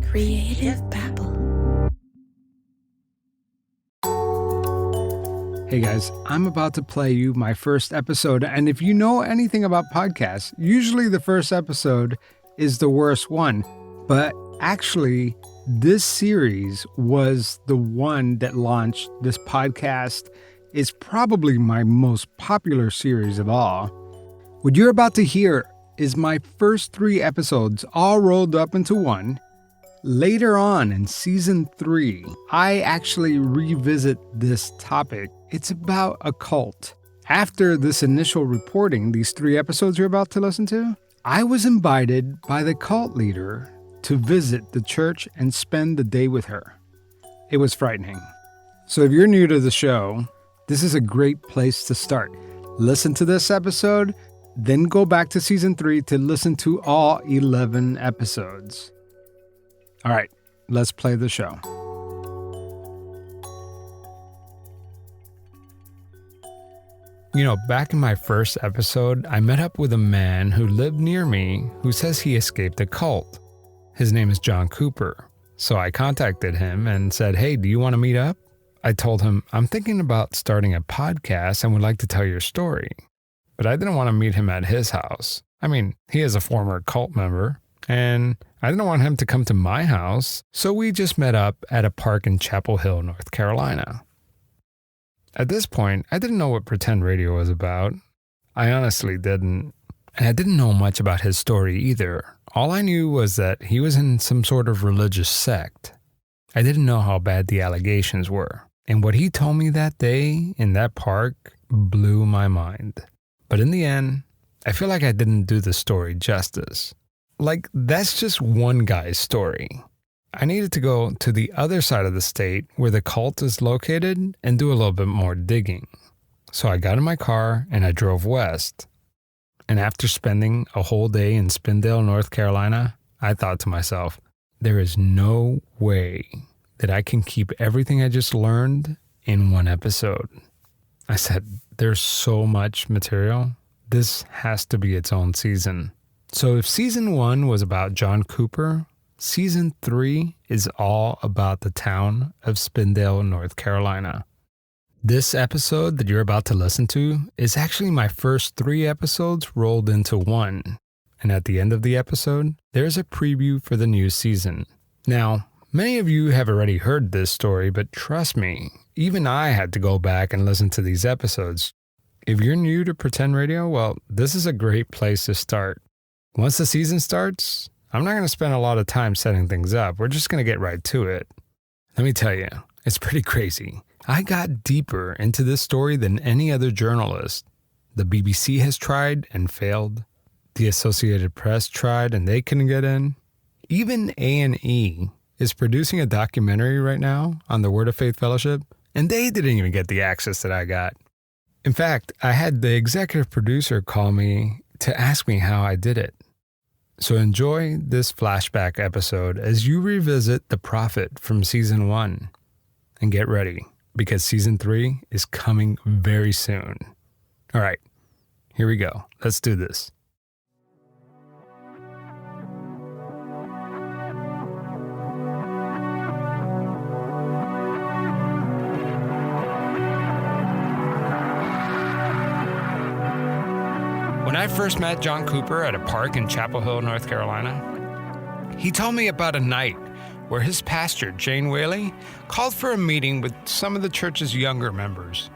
Creative Babble. Hey guys, I'm about to play you my first episode, and if you know anything about podcasts, usually the first episode is the worst one. But actually, this series was the one that launched this podcast. Is probably my most popular series of all. What you're about to hear is my first 3 episodes all rolled up into one. Later on in season 3, I actually revisit this topic. It's about a cult. After this initial reporting, these 3 episodes you're about to listen to, I was invited by the cult leader to visit the church and spend the day with her. It was frightening. So if you're new to the show, this is a great place to start. Listen to this episode, then go back to season 3 to listen to all 11 episodes. All right, let's play the show. You know, back in my first episode, I met up with a man who lived near me who says he escaped a cult. His name is John Cooper. So I contacted him and said, hey, do you want to meet up? I told him, I'm thinking about starting a podcast and would like to tell your story. But I didn't want to meet him at his house. I mean, he is a former cult member, and I didn't want him to come to my house, so we just met up at a park in Chapel Hill, North Carolina. At this point, I didn't know what pretend radio was about. I honestly didn't. And I didn't know much about his story either. All I knew was that he was in some sort of religious sect. I didn't know how bad the allegations were. And what he told me that day in that park blew my mind. But in the end, I feel like I didn't do the story justice. Like, that's just one guy's story. I needed to go to the other side of the state where the cult is located and do a little bit more digging. So I got in my car and I drove west. And after spending a whole day in Spindale, North Carolina, I thought to myself, there is no way that I can keep everything I just learned in one episode. I said, there's so much material. This has to be its own season. So if season 1 was about John Cooper, season 3 is all about the town of Spindale, North Carolina. This episode that you're about to listen to is actually my first 3 episodes rolled into one. And at the end of the episode, there's a preview for the new season. Now, many of you have already heard this story, but trust me, even I had to go back and listen to these episodes. If you're new to pretend radio, well, this is a great place to start. Once the season starts, I'm not going to spend a lot of time setting things up. We're just going to get right to it. Let me tell you, it's pretty crazy. I got deeper into this story than any other journalist. The BBC has tried and failed. The Associated Press tried and they couldn't get in. Even A&E is producing a documentary right now on the Word of Faith Fellowship, and they didn't even get the access that I got. In fact, I had the executive producer call me to ask me how I did it. So enjoy this flashback episode as you revisit the prophet from season 1. And get ready, because season 3 is coming very soon. All right, here we go. Let's do this. When I first met John Cooper at a park in Chapel Hill, North Carolina, he told me about a night where his pastor, Jane Whaley, called for a meeting with some of the church's younger members.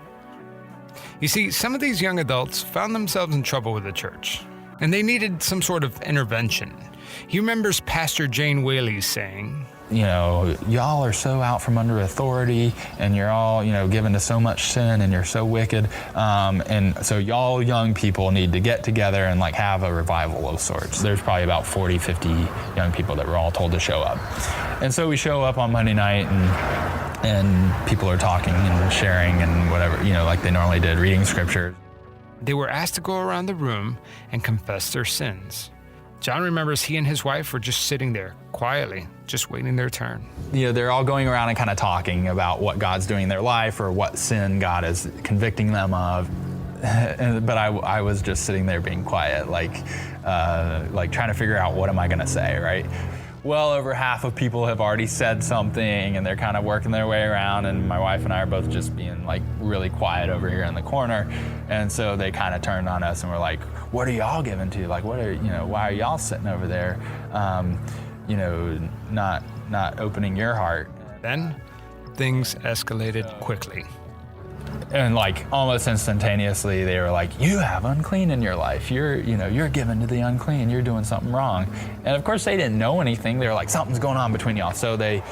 You see, some of these young adults found themselves in trouble with the church, and they needed some sort of intervention. He remembers Pastor Jane Whaley saying, you know, y'all are so out from under authority and you're all, you know, given to so much sin and you're so wicked. And so y'all young people need to get together and like have a revival of sorts. There's probably about 40, 50 young people that were all told to show up. And so we show up on Monday night and people are talking and sharing and whatever, you know, like they normally did, reading scripture. They were asked to go around the room and confess their sins. John remembers he and his wife were just sitting there quietly, just waiting their turn. You know, they're all going around and kind of talking about what God's doing in their life or what sin God is convicting them of. But I was just sitting there being quiet, like, like trying to figure out what am I gonna say, right? Well over half of people have already said something and they're kind of working their way around, and my wife and I are both just being like really quiet over here in the corner. And so they kind of turned on us and were like, what are y'all giving to? Like, what are, why are y'all sitting over there, not opening your heart? Then things escalated quickly. And like almost instantaneously, they were like, you have unclean in your life. You're given to the unclean. You're doing something wrong. And of course they didn't know anything. They were like, something's going on between y'all. So they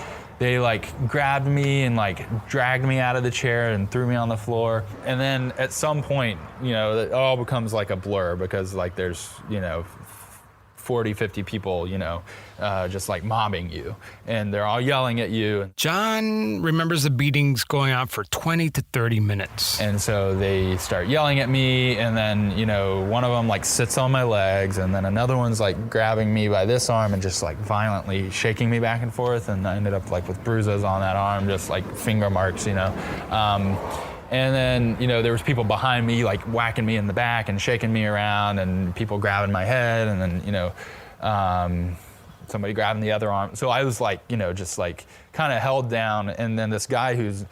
like grabbed me and like dragged me out of the chair and threw me on the floor. And then at some point, it all becomes like a blur, because like there's, 40, 50 people, just like mobbing you, and they're all yelling at you. John remembers the beatings going on for 20 to 30 minutes. And so they start yelling at me, and then, one of them like sits on my legs, and then another one's like grabbing me by this arm and just like violently shaking me back and forth. And I ended up like with bruises on that arm, just like finger marks, And then, there was people behind me, like whacking me in the back and shaking me around, and people grabbing my head, and then, somebody grabbing the other arm. So I was like, just like kind of held down. And then this guy who's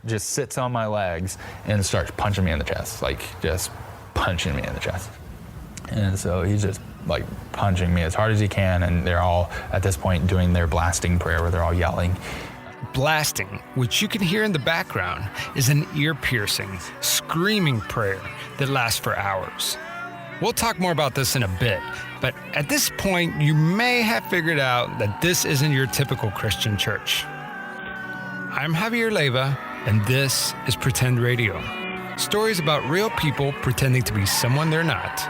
just sits on my legs and starts punching me in the chest, like just punching me in the chest. And so he's just like punching me as hard as he can. And they're all at this point doing their blasting prayer where they're all yelling. Blasting, which you can hear in the background, is an ear-piercing, screaming prayer that lasts for hours. We'll talk more about this in a bit, but at this point, you may have figured out that this isn't your typical Christian church. I'm Javier Leiva, and this is Pretend Radio. Stories about real people pretending to be someone they're not.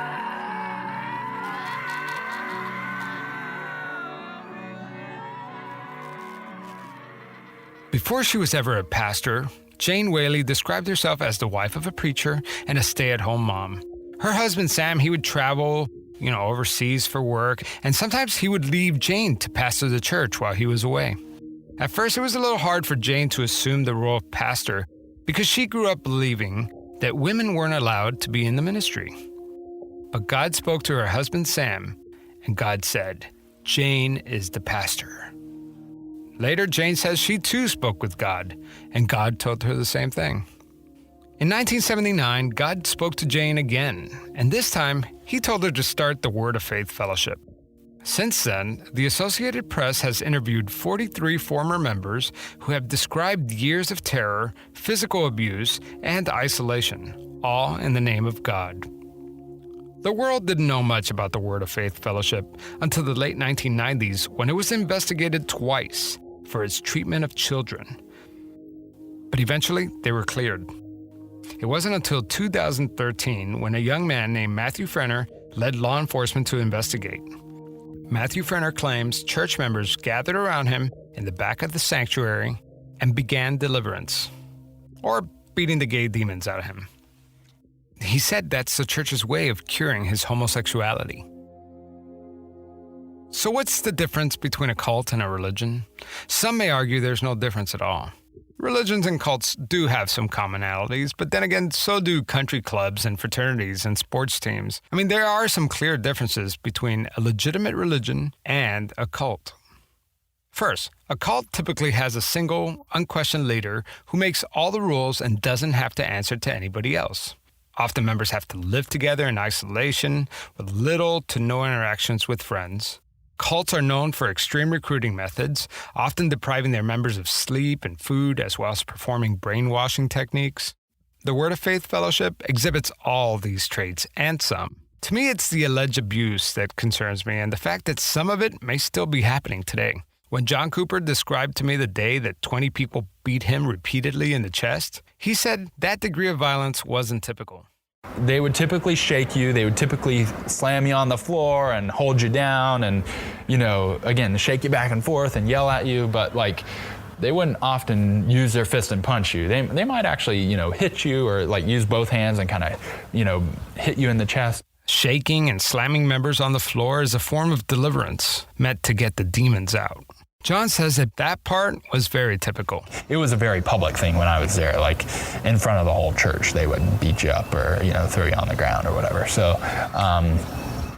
Before she was ever a pastor, Jane Whaley described herself as the wife of a preacher and a stay-at-home mom. Her husband, Sam, he would travel, overseas for work, and sometimes he would leave Jane to pastor the church while he was away. At first, it was a little hard for Jane to assume the role of pastor because she grew up believing that women weren't allowed to be in the ministry. But God spoke to her husband, Sam, and God said, Jane is the pastor. Later, Jane says she too spoke with God, and God told her the same thing. In 1979, God spoke to Jane again, and this time, he told her to start the Word of Faith Fellowship. Since then, the Associated Press has interviewed 43 former members who have described years of terror, physical abuse, and isolation, all in the name of God. The world didn't know much about the Word of Faith Fellowship until the late 1990s, when it was investigated twice for its treatment of children. But eventually, they were cleared. It wasn't until 2013 when a young man named Matthew Fenner led law enforcement to investigate. Matthew Fenner claims church members gathered around him in the back of the sanctuary and began deliverance, or beating the gay demons out of him. He said that's the church's way of curing his homosexuality. So what's the difference between a cult and a religion? Some may argue there's no difference at all. Religions and cults do have some commonalities, but then again, so do country clubs and fraternities and sports teams. I mean, there are some clear differences between a legitimate religion and a cult. First, a cult typically has a single, unquestioned leader who makes all the rules and doesn't have to answer to anybody else. Often members have to live together in isolation with little to no interactions with friends. Cults are known for extreme recruiting methods, often depriving their members of sleep and food, as well as performing brainwashing techniques. The Word of Faith Fellowship exhibits all these traits and some. To me, it's the alleged abuse that concerns me and the fact that some of it may still be happening today. When John Cooper described to me the day that 20 people beat him repeatedly in the chest, he said that degree of violence wasn't typical. They would typically shake you, they would typically slam you on the floor and hold you down and, again, shake you back and forth and yell at you, but they wouldn't often use their fist and punch you. They might actually, hit you or use both hands and kind of, hit you in the chest. Shaking and slamming members on the floor is a form of deliverance meant to get the demons out. John says that part was very typical. It was a very public thing when I was there, in front of the whole church. They would beat you up or, throw you on the ground or whatever. So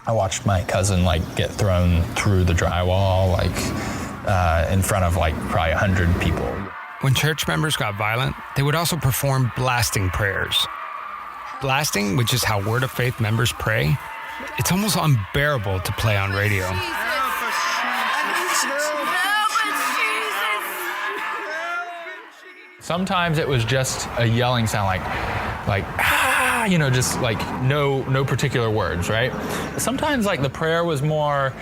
I watched my cousin like get thrown through the drywall, like in front of like probably 100 people. When church members got violent, they would also perform blasting prayers. Blasting, which is how Word of Faith members pray, it's almost unbearable to play on radio. Sometimes it was just a yelling sound like ah, you know, just like no particular words, right? Sometimes like the prayer was more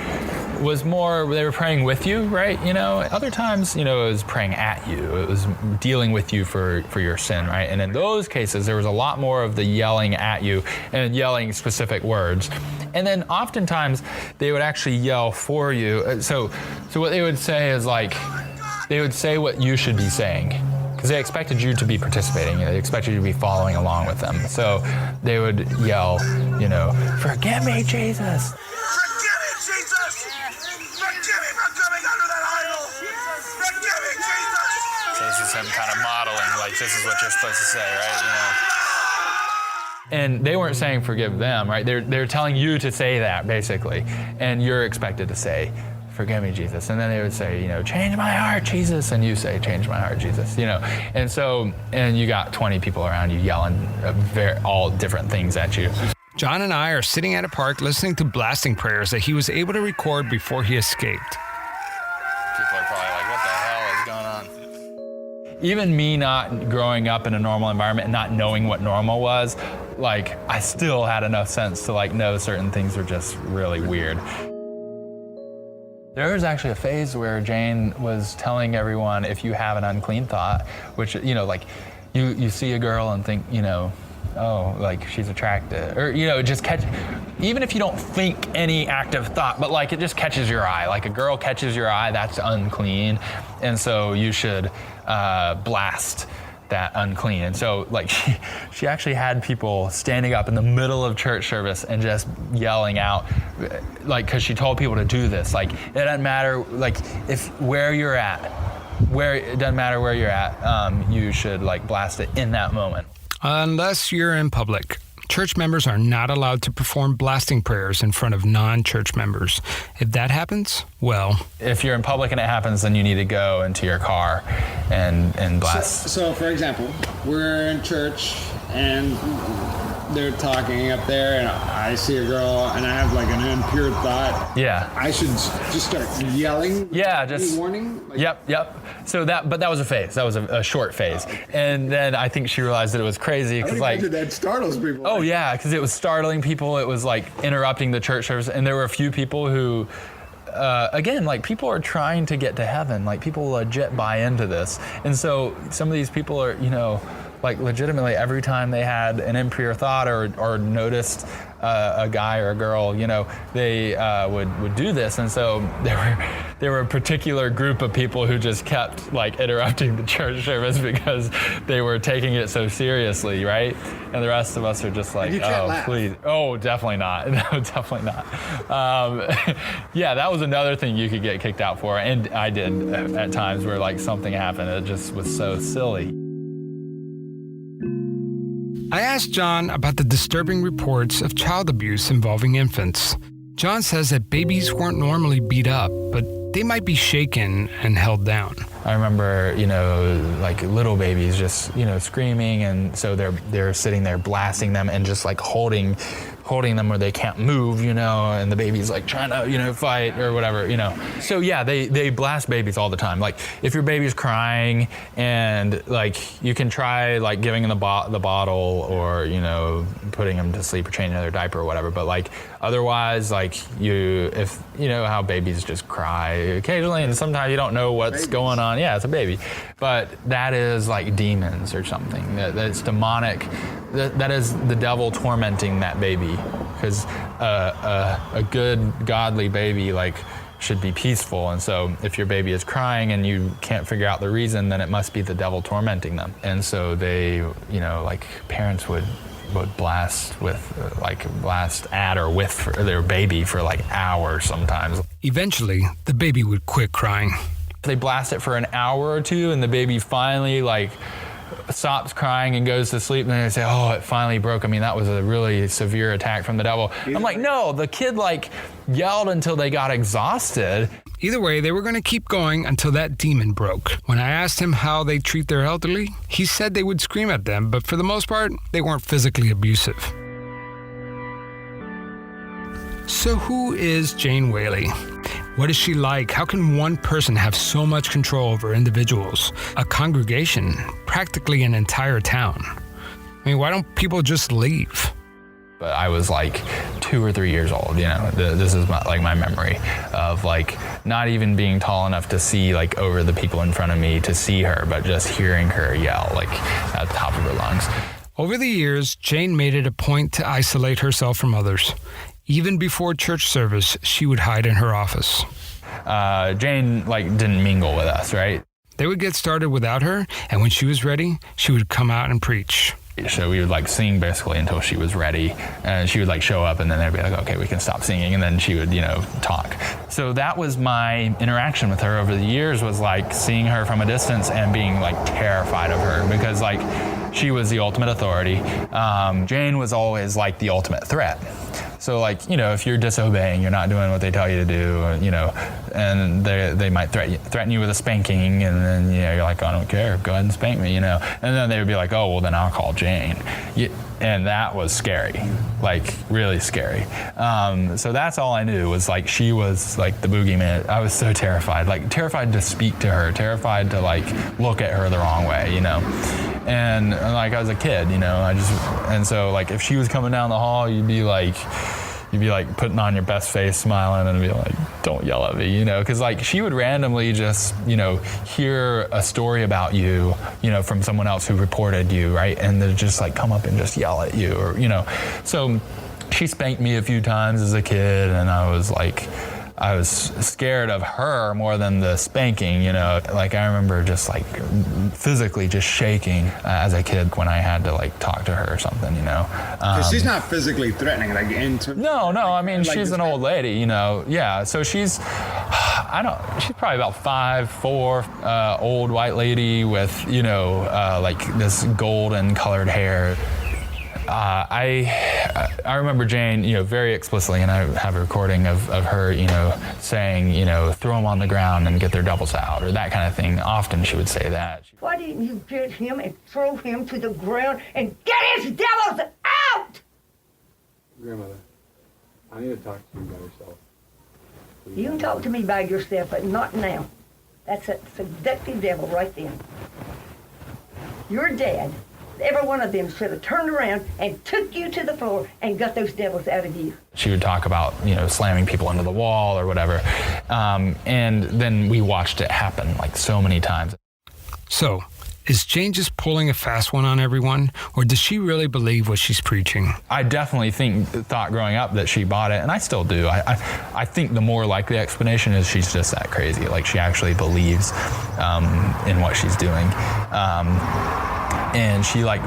they were praying with you, right? You know, other times, you know, it was praying at you. It was dealing with you for your sin, right? And in those cases, there was a lot more of the yelling at you and yelling specific words. And then oftentimes they would actually yell for you. So what they would say is like, they would say what you should be saying, because they expected you to be participating. They expected you to be following along with them. So they would yell, you know, "Forgive me, Jesus. Forgive me, Jesus! Forgive me for coming under that idol! Forgive me, Jesus!" So this is him kind of modeling, like, this is what you're supposed to say, right? You know. And they weren't saying forgive them, right? They're telling you to say that, basically. And you're expected to say, "Forgive me, Jesus." And then they would say, you know, "Change my heart, Jesus." And you say, "Change my heart, Jesus." You know, and you got 20 people around you yelling all different things at you. John and I are sitting at a park listening to blasting prayers that he was able to record before he escaped. People are probably like, what the hell is going on? Even me not growing up in a normal environment and not knowing what normal was, like, I still had enough sense to like know certain things were just really weird. There was actually a phase where Jane was telling everyone, if you have an unclean thought, which, you know, like you see a girl and think, you know, oh, like she's attractive, or, you know, just even if you don't think any active thought, but like it just catches your eye, like a girl catches your eye, that's unclean. And so you should blast that unclean. And so like she actually had people standing up in the middle of church service and just yelling out, like, because she told people to do this. Like, it doesn't matter, like, if where you're at, it doesn't matter where you're at, you should like blast it in that moment. Unless you're in public. Church members are not allowed to perform blasting prayers in front of non-church members. If that happens, well... If you're in public and it happens, then you need to go into your car and blast. So for example, we're in church and they're talking up there and I see a girl and I have like an impure thought. Yeah. I should just start yelling? Yeah, just... Any warning? Like, Yep. So that was a phase. That was a short phase. Okay. And then I think she realized that it was crazy because like... that startles people. Oh yeah, because it was startling people. It was like interrupting the church service. And there were a few people who... again, like, people are trying to get to heaven. Like, people legit buy into this. And so some of these people are, you know, like, legitimately every time they had an impure thought or noticed a guy or a girl, you know, they would do this. And so there were a particular group of people who just kept like interrupting the church service because they were taking it so seriously, right? And the rest of us are just like, oh, please. Oh, definitely not. No, definitely not. Yeah, that was another thing you could get kicked out for. And I did at times where like something happened. It just was so silly. I asked John about the disturbing reports of child abuse involving infants. John says that babies weren't normally beat up, but they might be shaken and held down. I remember, you know, like little babies just, you know, screaming, and so they're sitting there blasting them and just like holding them where they can't move, you know, and the baby's like trying to, you know, fight or whatever, you know. So yeah, they blast babies all the time. Like if your baby's crying, and like you can try like giving them the bottle or, you know, putting them to sleep or changing their diaper or whatever, but like otherwise, like if you know how babies just cry occasionally and sometimes you don't know what's going on. Yeah, it's a baby, but that is like demons or something. That's demonic. That is the devil tormenting that baby, because a good godly baby like should be peaceful. And so if your baby is crying and you can't figure out the reason, then it must be the devil tormenting them. And so they, you know, like parents would blast at or with their baby for like hours sometimes. Eventually, the baby would quit crying. They blast it for an hour or two, and the baby finally like stops crying and goes to sleep, and then they say, oh, it finally broke. I mean, that was a really severe attack from the devil. I'm like, no, the kid like yelled until they got exhausted. Either way, they were going to keep going until that demon broke. When I asked him how they treat their elderly, he said they would scream at them, but for the most part, they weren't physically abusive. So who is Jane Whaley? What is she like? How can one person have so much control over individuals, a congregation, practically an entire town? I mean, why don't people just leave? But I was like 2 or 3 years old, you know. This is my memory of like not even being tall enough to see like over the people in front of me to see her, but just hearing her yell like at the top of her lungs. Over the years, Jane made it a point to isolate herself from others. Even before church service, she would hide in her office. Jane like didn't mingle with us, right? They would get started without her, and when she was ready, she would come out and preach. So we would like sing basically until she was ready, and she would like show up, and then they'd be like, okay, we can stop singing, and then she would, you know, talk. So that was my interaction with her over the years, was like seeing her from a distance and being like terrified of her, because like she was the ultimate authority. Jane was always like the ultimate threat. So like, you know, if you're disobeying, you're not doing what they tell you to do, you know, and they might threaten you with a spanking, and then, you know, you're like, I don't care, go ahead and spank me, you know. And then they would be like, oh, well, then I'll call Jane. And that was scary, like really scary. So that's all I knew, was like she was like the boogeyman. I was so terrified, like terrified to speak to her, terrified to like look at her the wrong way, you know. And like I was a kid, you know, and so like if she was coming down the hall, you'd be like putting on your best face, smiling, and be like, don't yell at me, you know, because like she would randomly just, you know, hear a story about you, you know, from someone else who reported you, right, and they'd just like come up and just yell at you, or, you know. So she spanked me a few times as a kid, and I was scared of her more than the spanking, you know. Like I remember just like physically just shaking as a kid when I had to like talk to her or something, you know. She's not physically threatening, like into. No, I mean, like she's an old lady, you know. Yeah, so she's probably about 5'4", old white lady with, you know, like this golden colored hair. I remember Jane, you know, very explicitly, and I have a recording of her, you know, saying, you know, throw them on the ground and get their doubles out, or that kind of thing. Often she would say that. Why didn't you get him and throw him to the ground and get his devils out? Grandmother, I need to talk to you by yourself. You can talk to me by yourself, but not now. That's a seductive devil right there. Your dad, every one of them should have turned around and took you to the floor and got those devils out of you. She would talk about, you know, slamming people into the wall or whatever. And then we watched it happen like so many times. So, is Jane just pulling a fast one on everyone, or does she really believe what she's preaching? I definitely thought growing up that she bought it, and I still do. I think the more likely explanation is she's just that crazy. Like she actually believes in what she's doing. And she like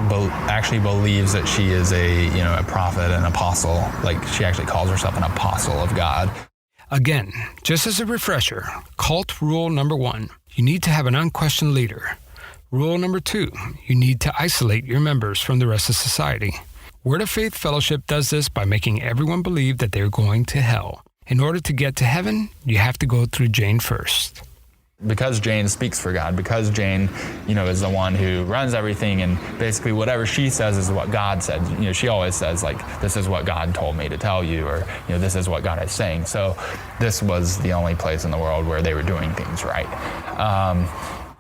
actually believes that she is a prophet, an apostle. Like she actually calls herself an apostle of God. Again, just as a refresher, cult rule number 1, you need to have an unquestioned leader. Rule number 2, you need to isolate your members from the rest of society. Word of Faith Fellowship does this by making everyone believe that they're going to hell. In order to get to heaven, you have to go through Jane first. Because Jane speaks for God, because Jane, you know, is the one who runs everything, and basically whatever she says is what God said. You know, she always says like, this is what God told me to tell you, or, you know, this is what God is saying. So this was the only place in the world where they were doing things right.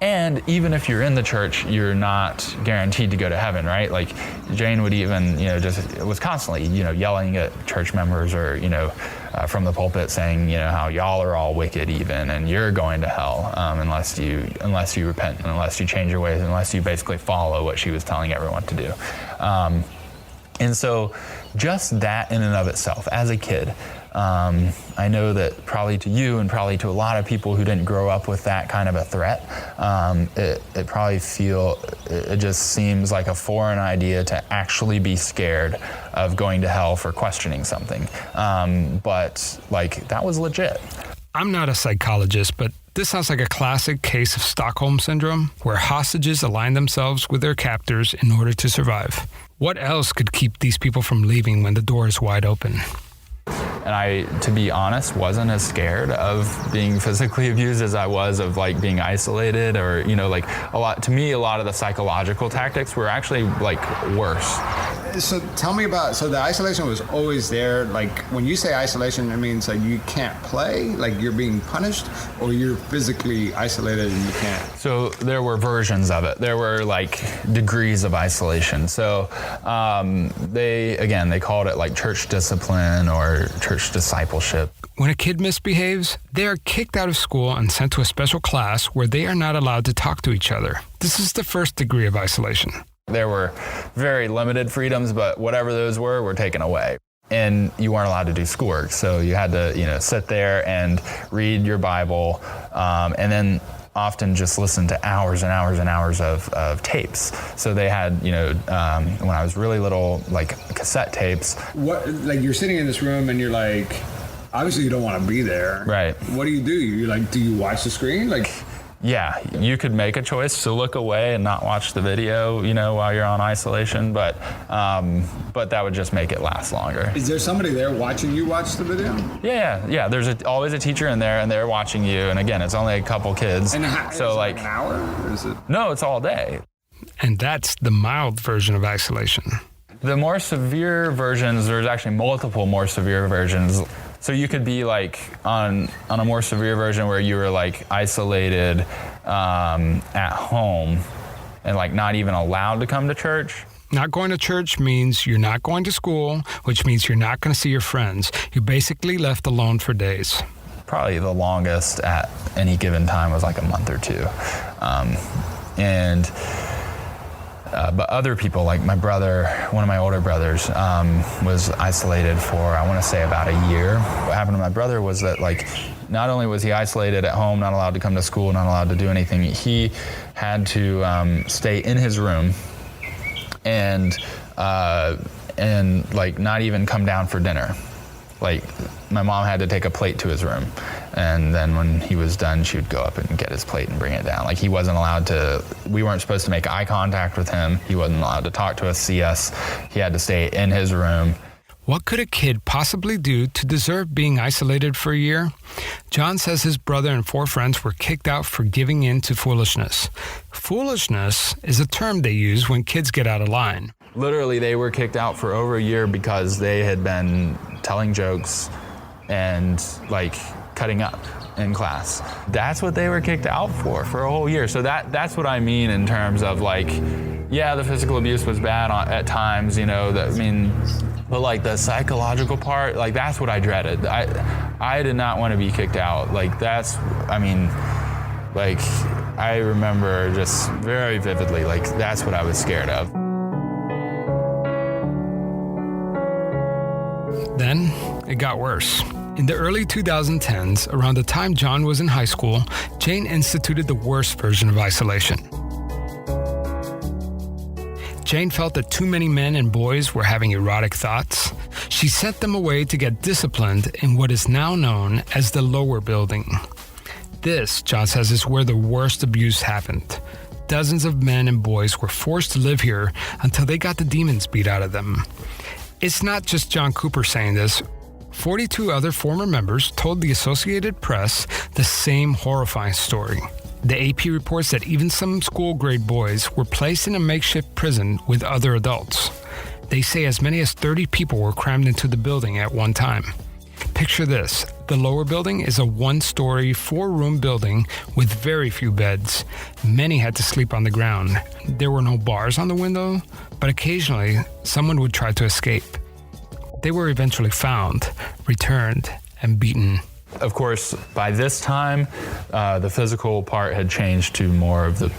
And even if you're in the church, you're not guaranteed to go to heaven, right? Like Jane would even, you know, just was constantly, you know, yelling at church members, or, you know, from the pulpit saying, you know, how y'all are all wicked even, and you're going to hell unless you repent, and unless you change your ways, unless you basically follow what she was telling everyone to do. And so just that in and of itself, as a kid, I know that probably to you and probably to a lot of people who didn't grow up with that kind of a threat, it just seems like a foreign idea to actually be scared of going to hell for questioning something. But like that was legit. I'm not a psychologist, but This sounds like a classic case of Stockholm Syndrome, where hostages align themselves with their captors in order to survive. What else could keep these people from leaving when the door is wide open? And I, to be honest, wasn't as scared of being physically abused as I was of like being isolated or, you know, like a lot of the psychological tactics were actually like worse. So tell me about, so the isolation was always there. Like when you say isolation, it means like you can't play, like you're being punished, or you're physically isolated and you can't? So there were versions of it. There were like degrees of isolation. So they called it like church discipline or church discipleship. When a kid misbehaves, they are kicked out of school and sent to a special class where they are not allowed to talk to each other. This is the first degree of isolation. There were very limited freedoms, but whatever those were taken away. And you weren't allowed to do schoolwork. So you had to, you know, sit there and read your Bible, and then often just listen to hours and hours and hours of tapes. So they had, you know, when I was really little, like cassette tapes. What, like you're sitting in this room and you're like, obviously you don't want to be there. Right. What do? You're like, do you watch the screen? Like, yeah, you could make a choice to look away and not watch the video, you know, while you're on isolation, but that would just make it last longer. Is there somebody there watching you watch the video? Yeah. There's always a teacher in there, and they're watching you. And again, it's only a couple kids. And so is like it an hour? Or is it? No, it's all day. And that's the mild version of isolation. The more severe versions, there's actually multiple more severe versions. So you could be like on a more severe version where you were like isolated at home and like not even allowed to come to church. Not going to church means you're not going to school, which means you're not going to see your friends. You're basically left alone for days. Probably the longest at any given time was like a month or two. But other people, like my brother, one of my older brothers, was isolated for, I want to say, about a year. What happened to my brother was that, like, not only was he isolated at home, not allowed to come to school, not allowed to do anything, he had to stay in his room and like not even come down for dinner. Like, my mom had to take a plate to his room, and then when he was done, she would go up and get his plate and bring it down. Like, he wasn't allowed to, we weren't supposed to make eye contact with him. He wasn't allowed to talk to us, see us. He had to stay in his room. What could a kid possibly do to deserve being isolated for a year? John says his brother and 4 friends were kicked out for giving in to foolishness. Foolishness is a term they use when kids get out of line. Literally, they were kicked out for over a year because they had been telling jokes and like cutting up in class. That's what they were kicked out for a whole year. So that's what I mean in terms of like, yeah, the physical abuse was bad at times, you know, but like the psychological part, like that's what I dreaded. I did not want to be kicked out. Like I remember just very vividly, like that's what I was scared of. Then it got worse. In the early 2010s, around the time John was in high school, Jane instituted the worst version of isolation. Jane felt that too many men and boys were having erotic thoughts. She sent them away to get disciplined in what is now known as the lower building. This, John says, is where the worst abuse happened. Dozens of men and boys were forced to live here until they got the demons beat out of them. It's not just John Cooper saying this. 42 other former members told the Associated Press the same horrifying story. The AP reports that even some school-grade boys were placed in a makeshift prison with other adults. They say as many as 30 people were crammed into the building at one time. Picture this. The lower building is a 1-story, 4-room building with very few beds. Many had to sleep on the ground. There were no bars on the window, but occasionally someone would try to escape. They were eventually found, returned, and beaten. Of course, by this time, the physical part had changed to more of the,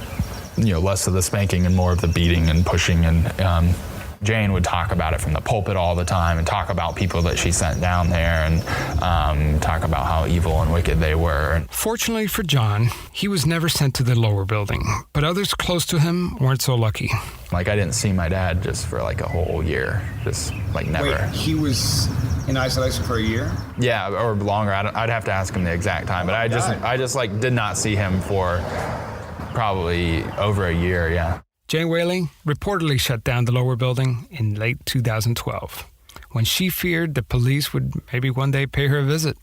less of the spanking and more of the beating and pushing. And Jane would talk about it from the pulpit all the time and talk about people that she sent down there and talk about how evil and wicked they were. Fortunately for John, he was never sent to the lower building, but others close to him weren't so lucky. Like, I didn't see my dad just for like a whole year, just like never. Wait, he was in isolation for a year? Yeah, or longer. I'd have to ask him the exact time, but I just like did not see him for probably over a year. Yeah. Jane Whaley reportedly shut down the lower building in late 2012 when she feared the police would maybe one day pay her a visit.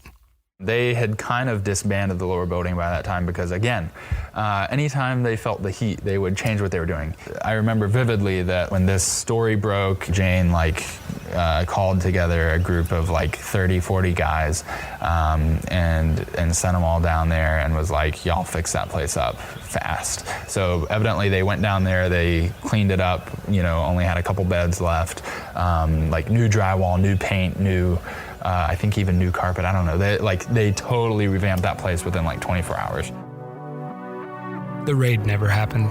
They had kind of disbanded the lower building by that time because, again, anytime they felt the heat, they would change what they were doing. I remember vividly that when this story broke, Jane called together a group of 30, 40 guys and sent them all down there and was like, y'all fix that place up fast. So evidently they went down there, they cleaned it up, only had a couple beds left, new drywall, new paint, new I think even new carpet. I don't know. They totally revamped that place within 24 hours. The raid never happened.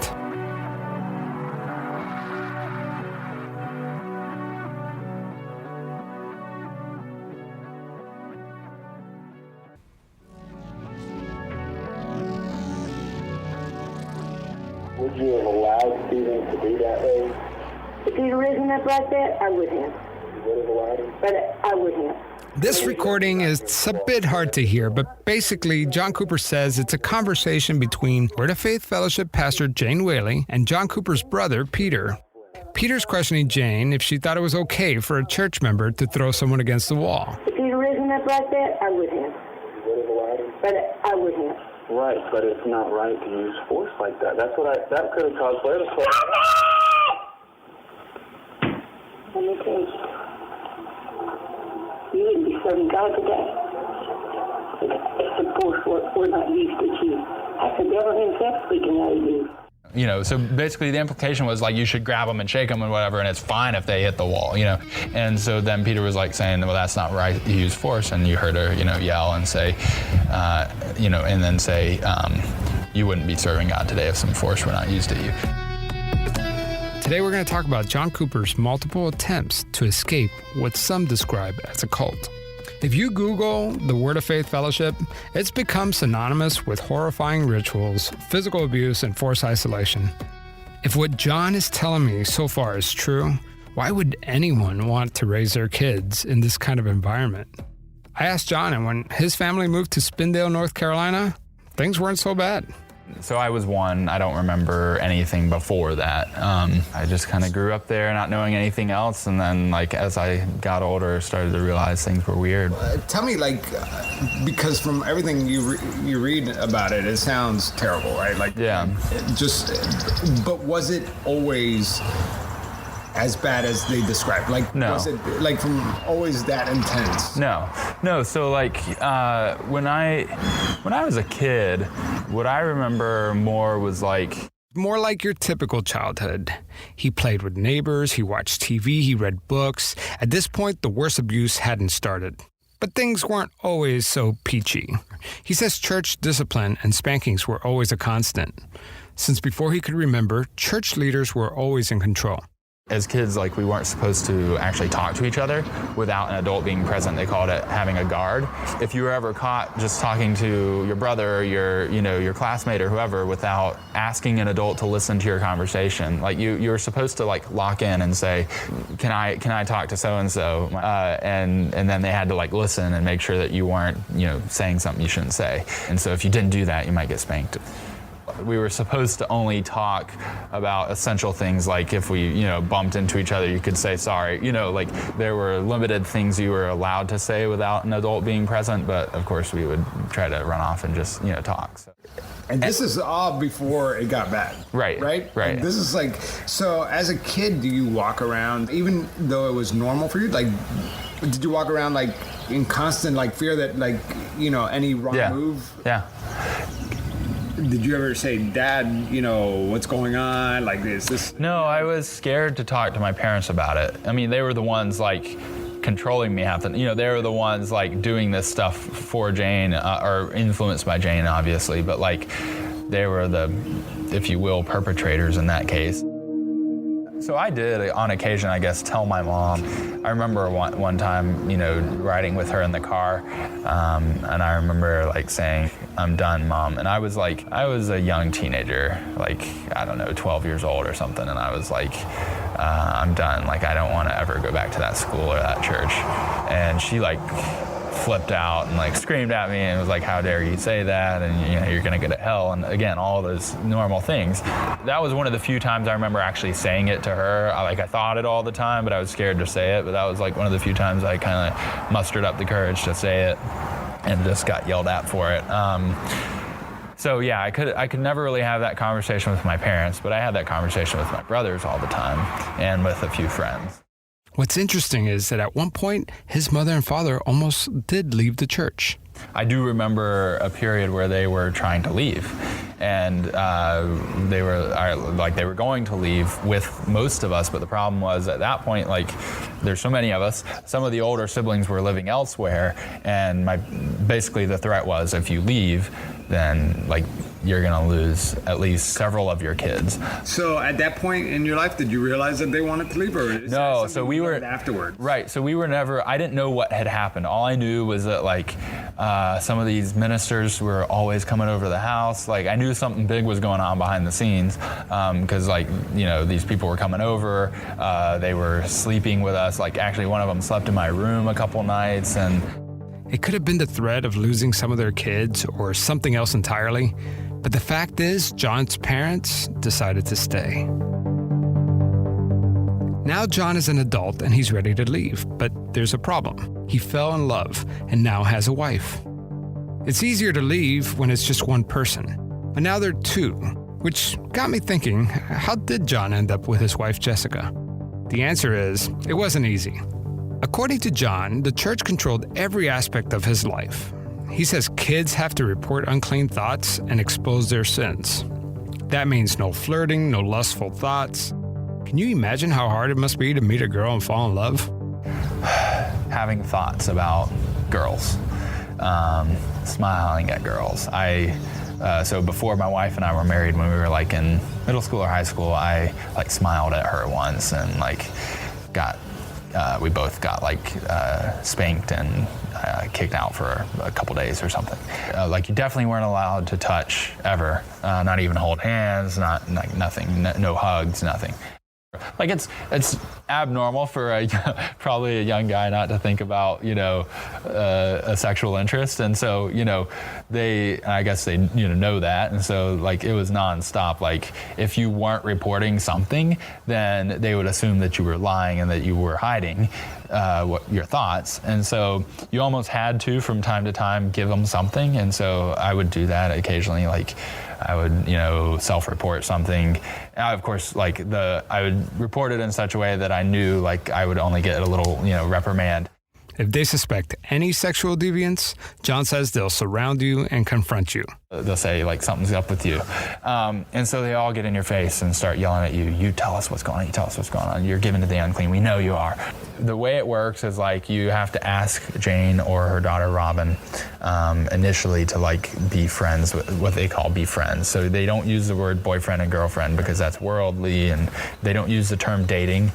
Would you have allowed Stephen to be that way? If he'd risen up like that, I would have. You would have allowed him? But I would have. This recording is a bit hard to hear, but basically, John Cooper says it's a conversation between Word of Faith Fellowship pastor Jane Whaley and John Cooper's brother, Peter. Peter's questioning Jane if she thought it was okay for a church member to throw someone against the wall. If he'd risen up like that, I would have. You would have allowed him? But I would have. Right, but it's not right to use force like that. That could have caused legislation. Let me tell you. You wouldn't be serving God today. It's the force we're not used to choose. That's the devil himself speaking out of you. So basically the implication was you should grab them and shake them and whatever, and it's fine if they hit the wall, And so then Peter was saying, well, that's not right, you use force, and you heard her, yell and say, and then say, you wouldn't be serving God today if some force were not used at you. Today we're going to talk about John Cooper's multiple attempts to escape what some describe as a cult. If you Google the Word of Faith Fellowship, it's become synonymous with horrifying rituals, physical abuse, and forced isolation. If what John is telling me so far is true, why would anyone want to raise their kids in this kind of environment? I asked John, and when his family moved to Spindale, North Carolina, things weren't so bad. So I was one. I don't remember anything before that. I just kind of grew up there not knowing anything else. And then as I got older, started to realize things were weird. Tell me, because from everything you read about it, it sounds terrible, right? Yeah. But was it always as bad as they described? No. Was it from always that intense? No. So when I was a kid, what I remember more was more like your typical childhood. He played with neighbors, he watched TV, he read books. At this point, the worst abuse hadn't started. But things weren't always so peachy. He says church discipline and spankings were always a constant. Since before he could remember, church leaders were always in control. As kids, we weren't supposed to actually talk to each other without an adult being present. They called it having a guard. If you were ever caught just talking to your brother or your classmate or whoever without asking an adult to listen to your conversation, you were supposed to lock in and say, can I talk to so-and-so? And then they had to listen and make sure that you weren't, saying something you shouldn't say. And so if you didn't do that, you might get spanked. We were supposed to only talk about essential things, if we, bumped into each other, you could say sorry. There were limited things you were allowed to say without an adult being present, but of course we would try to run off and just, talk. So. And this is all before it got bad. Right. And this is so as a kid, do you walk around, even though it was normal for you, did you walk around in constant fear that any wrong move? Yeah. Did you ever say, Dad, what's going on? Is this? No, I was scared to talk to my parents about it. I mean, they were the ones controlling me half the, they were the ones doing this stuff for Jane, or influenced by Jane, obviously, but they were the, if you will, perpetrators in that case. So I did, on occasion, I guess, tell my mom. I remember one time, riding with her in the car, and I remember like saying, "I'm done, Mom." And I was a young teenager, like, I don't know, 12 years old or something, and I was like, I'm done. Like, I don't want to ever go back to that school or that church. And she like flipped out and like screamed at me and was like, "How dare you say that, and you're gonna go to hell," and again, all those normal things. That was one of the few times I remember actually saying it to her. I thought it all the time, but I was scared to say it. But that was like one of the few times I kind of mustered up the courage to say it and just got yelled at for it. So yeah, I could never really have that conversation with my parents, but I had that conversation with my brothers all the time and with a few friends. What's interesting is that at one point, his mother and father almost did leave the church. I do remember a period where they were trying to leave, and they were going to leave with most of us, but the problem was at that point, like, there's so many of us, some of the older siblings were living elsewhere, and basically the threat was, if you leave, then like you're gonna lose at least several of your kids. So at that point in your life, did you realize that they wanted to leave, or is no? So we were afterward. Right. So we were never. I didn't know what had happened. All I knew was that like some of these ministers were always coming over to the house. Like, I knew something big was going on behind the scenes because these people were coming over. They were sleeping with us. Like, actually, one of them slept in my room a couple nights, and it could have been the threat of losing some of their kids or something else entirely. But the fact is, John's parents decided to stay. Now John is an adult and he's ready to leave, but there's a problem. He fell in love and now has a wife. It's easier to leave when it's just one person, but now there are two, which got me thinking, how did John end up with his wife Jessica? The answer is, it wasn't easy. According to John, the church controlled every aspect of his life. He says kids have to report unclean thoughts and expose their sins. That means no flirting, no lustful thoughts. Can you imagine how hard it must be to meet a girl and fall in love? Having thoughts about girls, smiling at girls. So before my wife and I were married, when we were like in middle school or high school, I like smiled at her once and like we both got like spanked and kicked out for a couple days or something. Like, you definitely weren't allowed to touch ever, not even hold hands, not like nothing, no hugs, nothing. Like, it's abnormal for probably a young guy not to think about a sexual interest, and so I guess they know that, and so like it was nonstop. Like, if you weren't reporting something, then they would assume that you were lying and that you were hiding your thoughts, and so you almost had to from time to time give them something, and so I would do that occasionally. Like, I would, self-report something. Of course, I would report it in such a way that I knew, like, I would only get a little, reprimand. If they suspect any sexual deviance, John says they'll surround you and confront you. They'll say, like, something's up with you. And so they all get in your face and start yelling at you. You tell us what's going on. You tell us what's going on. You're given to the unclean. We know you are. The way it works is, like, you have to ask Jane or her daughter Robin initially to, like, be friends, with what they call be friends. So they don't use the word boyfriend and girlfriend because that's worldly, and they don't use the term dating.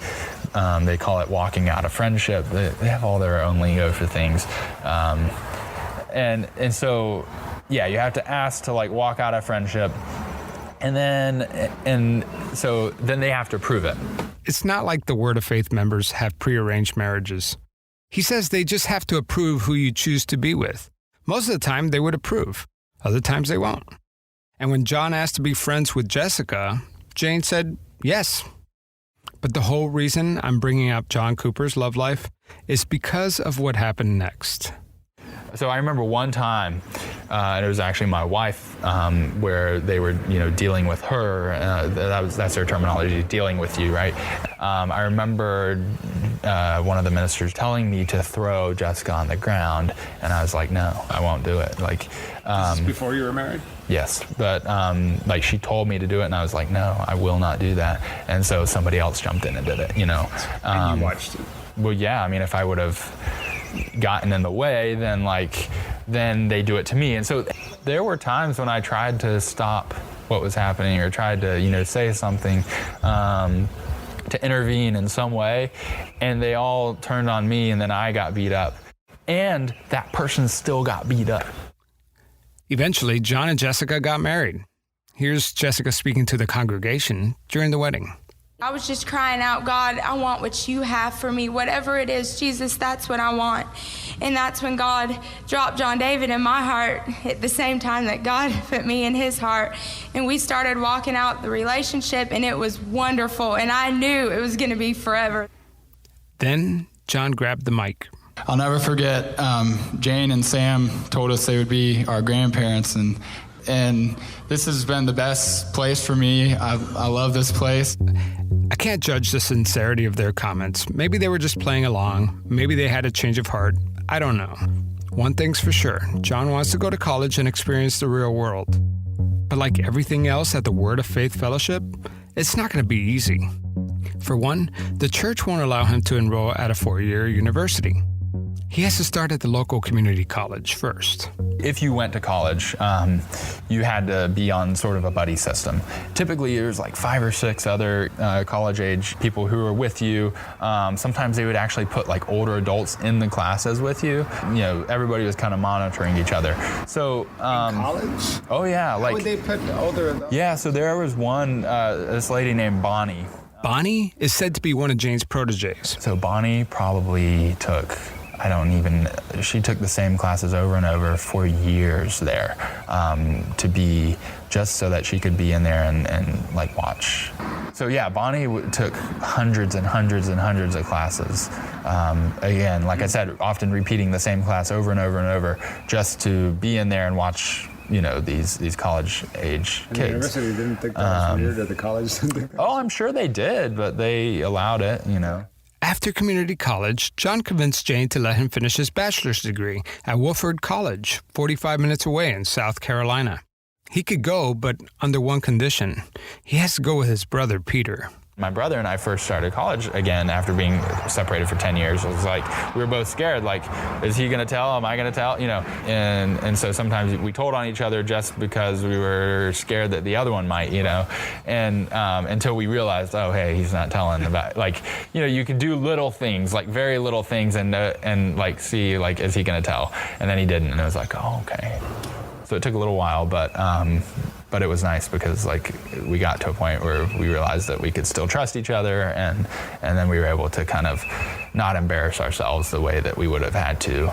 They call it walking out of friendship. They have all their own lingo for things. And so, yeah, you have to ask to, like, walk out of friendship. And so then they have to prove it. It's not like the Word of Faith members have prearranged marriages. He says they just have to approve who you choose to be with. Most of the time they would approve. Other times they won't. And when John asked to be friends with Jessica, Jane said yes. But the whole reason I'm bringing up John Cooper's love life is because of what happened next. So I remember one time, and it was actually my wife, where they were, dealing with her. That's their terminology, dealing with you, right? I remember one of the ministers telling me to throw Jessica on the ground, and I was like, no, I won't do it. Like, this is before you were married? Yes, but like, she told me to do it, and I was like, no, I will not do that. And so somebody else jumped in and did it, And you watched it? Well, yeah. I mean, if I would have gotten in the way, then they do it to me. And so there were times when I tried to stop what was happening or tried to, say something. to intervene in some way, and they all turned on me, and then I got beat up. And that person still got beat up. Eventually, John and Jessica got married. Here's Jessica speaking to the congregation during the wedding. I was just crying out, God, I want what you have for me. Whatever it is, Jesus, that's what I want. And that's when God dropped John David in my heart at the same time that God put me in his heart. And we started walking out the relationship, and it was wonderful. And I knew it was going to be forever. Then John grabbed the mic. I'll never forget, Jane and Sam told us they would be our grandparents, and this has been the best place for me. I love this place. I can't judge the sincerity of their comments. Maybe they were just playing along. Maybe they had a change of heart. I don't know. One thing's for sure, John wants to go to college and experience the real world. But like everything else at the Word of Faith Fellowship, it's not going to be easy. For one, the church won't allow him to enroll at a 4-year university. He has to start at the local community college first. If you went to college, you had to be on sort of a buddy system. Typically, there's like 5 or 6 other college-age people who are with you. Sometimes they would actually put like older adults in the classes with you. You know, everybody was kind of monitoring each other. So, In college? Oh yeah, How would they put the older adults? Yeah, so there was one, this lady named Bonnie. Bonnie is said to be one of Jane's proteges. So Bonnie probably took, she took the same classes over and over for years there, to be, just so that she could be in there and like watch. So yeah, Bonnie took hundreds and hundreds and hundreds of classes. Again, like I said, often repeating the same class over and over and over, just to be in there and watch, you know, these college age kids. The university didn't think that was weird, or the college didn't think that I'm sure they did, but they allowed it, you know. After community college, John convinced Jane to let him finish his bachelor's degree at Wofford College, 45 minutes away in South Carolina. He could go, but under one condition. He has to go with his brother, Peter. My brother and I first started college again after being separated for 10 years. It was like, we were both scared, like, is he gonna tell? Am I gonna tell? You know, and so sometimes we told on each other just because we were scared that the other one might, you know, and until we realized, oh, hey, he's not telling about, like, you know, you can do little things, like very little things, and like see, like, is he gonna tell? And then he didn't, and it was like, oh, okay. So it took a little while, but it was nice because like we got to a point where we realized that we could still trust each other, and then we were able to kind of not embarrass ourselves the way that we would have had to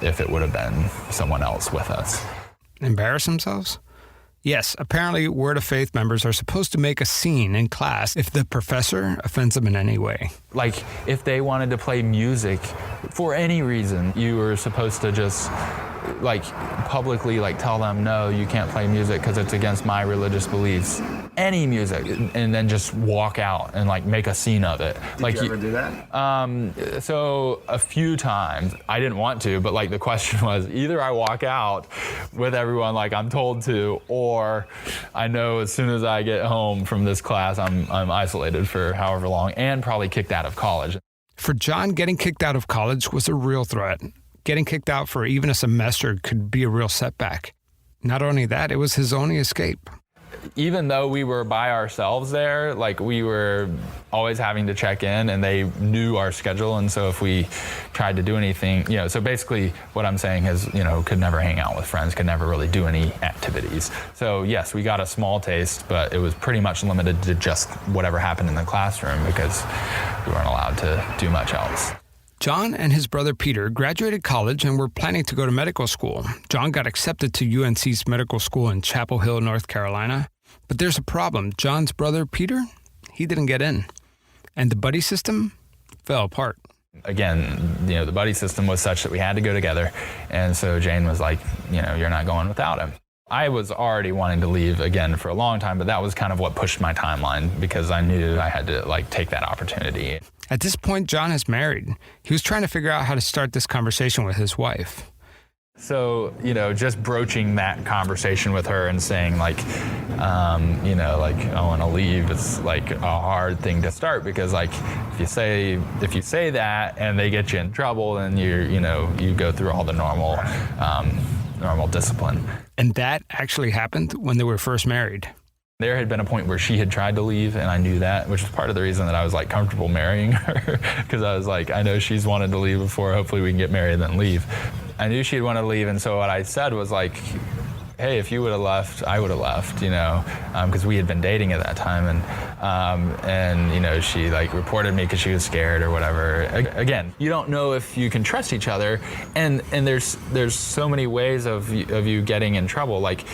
if it would have been someone else with us. Embarrass themselves? Yes, apparently Word of Faith members are supposed to make a scene in class if the professor offends them in any way. Like if they wanted to play music for any reason, you were supposed to just like publicly like tell them, no, you can't play music because it's against my religious beliefs. Any music, and then just walk out and like make a scene of it. Did you ever do that? So a few times. I didn't want to, but like the question was either I walk out with everyone like I'm told to, or I know as soon as I get home from this class, I'm isolated for however long and probably kicked out of college. For John, getting kicked out of college was a real threat. Getting kicked out for even a semester could be a real setback. Not only that, it was his only escape. Even though we were by ourselves there, like we were always having to check in, and they knew our schedule, and so if we tried to do anything, you know, so basically what I'm saying is, you know, could never hang out with friends, could never really do any activities. So yes, we got a small taste, but it was pretty much limited to just whatever happened in the classroom because we weren't allowed to do much else. John and his brother Peter graduated college and were planning to go to medical school. John got accepted to UNC's medical school in Chapel Hill, North Carolina. But there's a problem. John's brother Peter, he didn't get in. And the buddy system fell apart. Again, you know, the buddy system was such that we had to go together. And so Jane was like, you know, you're not going without him. I was already wanting to leave again for a long time, but that was kind of what pushed my timeline because I knew I had to like take that opportunity. At this point, John is married. He was trying to figure out how to start this conversation with his wife. So, you know, just broaching that conversation with her and saying like, you know, like I want to leave, it's like a hard thing to start because like if you say that and they get you in trouble, then you go through all the normal discipline. And that actually happened when they were first married. There had been a point where she had tried to leave, and I knew that, which was part of the reason that I was like comfortable marrying her, because I was like, I know she's wanted to leave before, hopefully we can get married and then leave. I knew she'd wanted to leave, and so what I said was like, hey, if you would have left, I would have left, because we had been dating at that time, and she like reported me because she was scared or whatever. Again, you don't know if you can trust each other, and there's so many ways of you getting in trouble. Like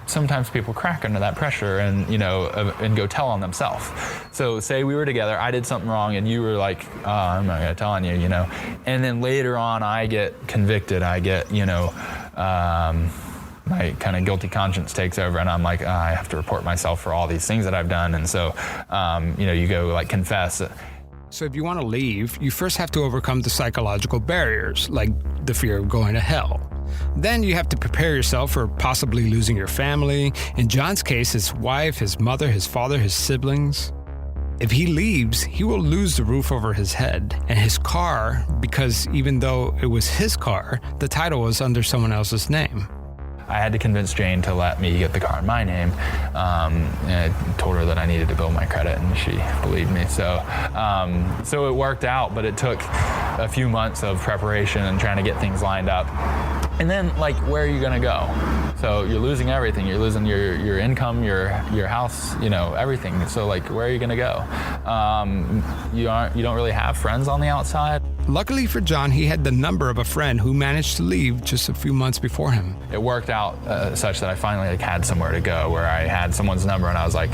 sometimes people crack under that pressure and and go tell on themselves. So say we were together, I did something wrong, and you were like, oh, I'm not gonna tell on you, and then later on I get convicted, I get my kind of guilty conscience takes over, and I'm like, I have to report myself for all these things that I've done. And so, you go like confess. So if you want to leave, you first have to overcome the psychological barriers, like the fear of going to hell. Then you have to prepare yourself for possibly losing your family. In John's case, his wife, his mother, his father, his siblings. If he leaves, he will lose the roof over his head and his car, because even though it was his car, the title was under someone else's name. I had to convince Jane to let me get the car in my name. And I told her that I needed to build my credit, and she believed me. So it worked out, but it took a few months of preparation and trying to get things lined up. And then, like, where are you gonna go? So you're losing everything. You're losing your income, your house, everything. So like, where are you gonna go? You don't really have friends on the outside. Luckily for John, he had the number of a friend who managed to leave just a few months before him. It worked out such that I finally had somewhere to go, where I had someone's number, and I was like,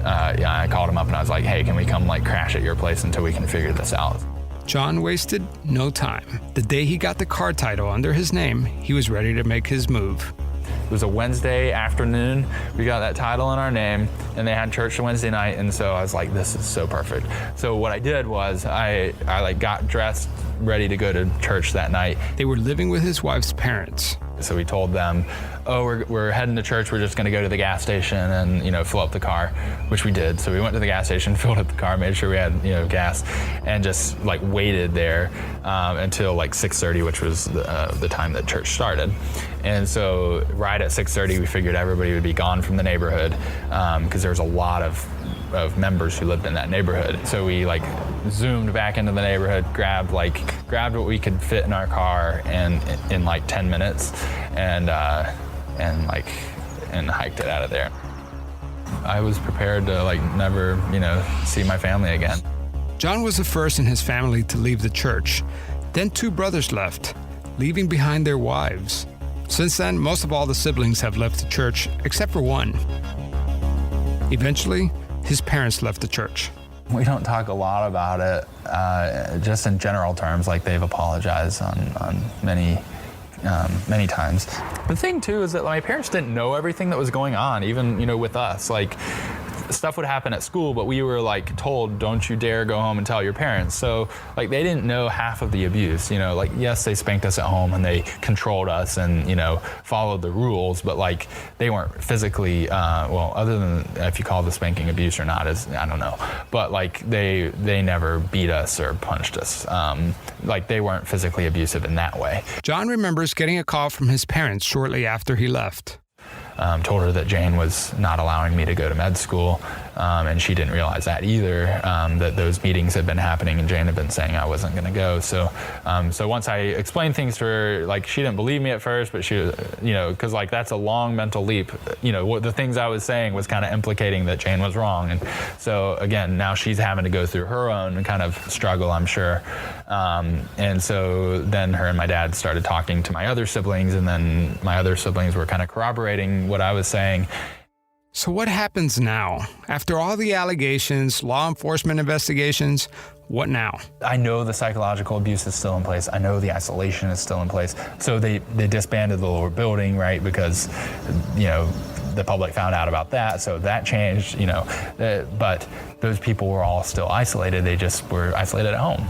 I called him up and I was like, hey, can we come like crash at your place until we can figure this out? John wasted no time. The day he got the car title under his name, he was ready to make his move. It was a Wednesday afternoon. We got that title in our name, and they had church Wednesday night, and so I was like, this is so perfect. So what I did was I like got dressed, ready to go to church that night. They were living with his wife's parents. So we told them, oh, we're heading to church. We're just going to go to the gas station and, fill up the car, which we did. So we went to the gas station, filled up the car, made sure we had, gas, and just like waited there until like 6:30, which was the time that church started. And so right at 6:30, we figured everybody would be gone from the neighborhood because there was a lot of members who lived in that neighborhood. So we like zoomed back into the neighborhood, grabbed what we could fit in our car, and in like 10 minutes, and hiked it out of there. I was prepared to like never, see my family again. John was the first in his family to leave the church. Then 2 brothers left, leaving behind their wives. Since then, most of all the siblings have left the church, except for one. Eventually, his parents left the church. We don't talk a lot about it, just in general terms, like they've apologized on many times. The thing too is that my parents didn't know everything that was going on, even with us. Like stuff would happen at school, but we were like told, don't you dare go home and tell your parents. So like they didn't know half of the abuse. Like yes, they spanked us at home and they controlled us and followed the rules, but like they weren't physically other than if you call the spanking abuse or not, is I don't know, but like they never beat us or punched us. Like they weren't physically abusive in that way. John remembers getting a call from his parents shortly after he left. Told her that Jane was not allowing me to go to med school, and she didn't realize that either, that those meetings had been happening and Jane had been saying I wasn't going to go. So once I explained things to her, like she didn't believe me at first, but she, because like that's a long mental leap. What the things I was saying was kind of implicating that Jane was wrong. And so again, now she's having to go through her own kind of struggle, I'm sure. And so then her and my dad started talking to my other siblings, and then my other siblings were kind of corroborating what I was saying. So what happens now? After all the allegations, law enforcement investigations, what now? I know the psychological abuse is still in place. I know the isolation is still in place. So they disbanded the lower building, right? Because, the public found out about that, so that changed, but those people were all still isolated. They just were isolated at home,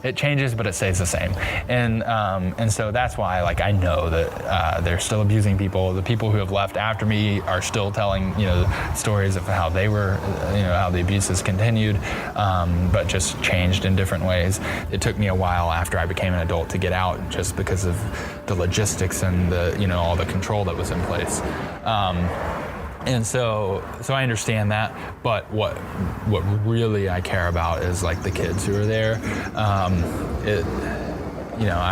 it changes, but it stays the same. And so that's why, like, I know that they're still abusing people. The people who have left after me are still telling, stories of how they were, how the abuse has continued, but just changed in different ways. It took me a while after I became an adult to get out, just because of the logistics and the, all the control that was in place. And so I understand that, but what really I care about is like the kids who are there. I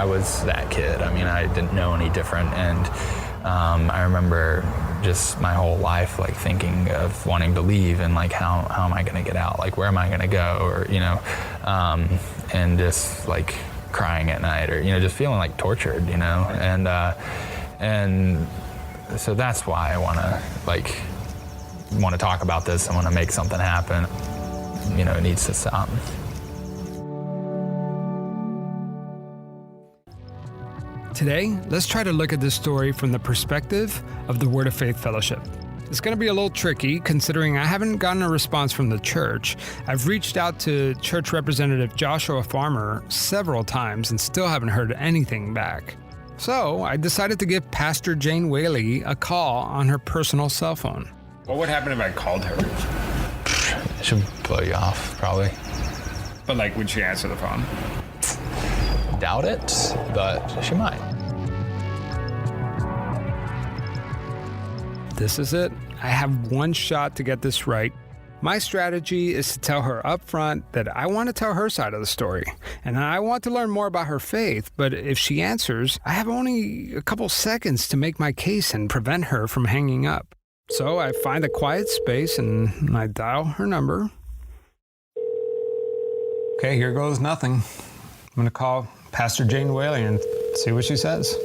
was that kid. I mean, I didn't know any different, and I remember just my whole life like thinking of wanting to leave and like how am I going to get out? Like where am I going to go? Or and just like crying at night, or just feeling like tortured, and so that's why I want to talk about this. I want to make something happen. It needs to stop. Today, let's try to look at this story from the perspective of the Word of Faith Fellowship. It's going to be a little tricky considering I haven't gotten a response from the church. I've reached out to church representative Joshua Farmer several times and still haven't heard anything back. So I decided to give Pastor Jane Whaley a call on her personal cell phone. What would happen if I called her? She'll blow you off, probably. But like, would she answer the phone? Doubt it, but she might. This is it. I have one shot to get this right. My strategy is to tell her up front that I want to tell her side of the story, and I want to learn more about her faith, but if she answers, I have only a couple seconds to make my case and prevent her from hanging up. So I find a quiet space and I dial her number. Okay, here goes nothing. I'm going to call Pastor Jane Whaley and see what she says.